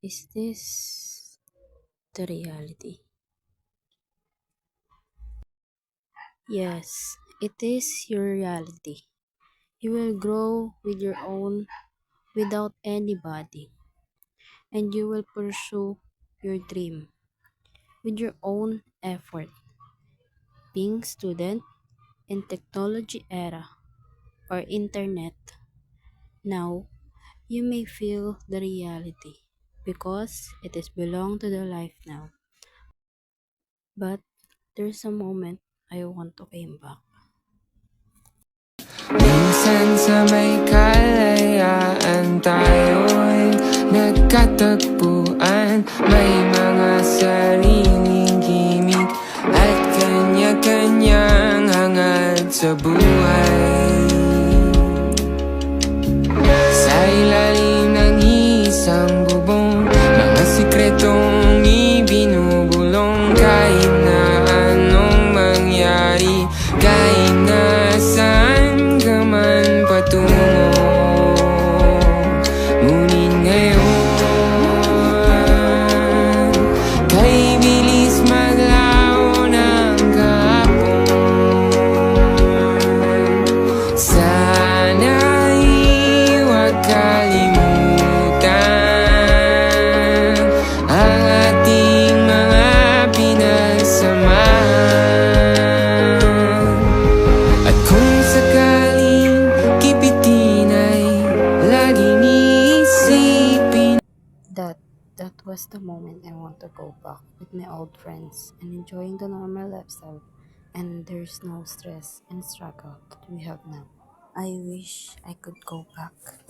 Is this the reality? Yes, it is your reality. You will grow with your own without anybody, and you will pursue your dream with your own effort. Being student in technology era or internet, now you may feel the reality because it is belong to the life now. But there's a moment I want to came back. Minsan sa may kalayaan tayo'y nagkatagpuan. May mga sariling gimik at kanya-kanyang hangad sa buhay. Sa ilalim ng isang bubong, mga sikretong ibinubulong. Kahit na anong mangyari, kahit na saan ka man patungo, ngunit ngayon kay bilis maglaho ng kahapon. Sana'y huwag kalimutan ang ating mga pinagsamahan. At kung sakaling kipitin ay laging iisipin. That was the moment I want to go back with my old friends and enjoying the normal lifestyle, and there's no stress and struggle that we have now. I wish I could go back.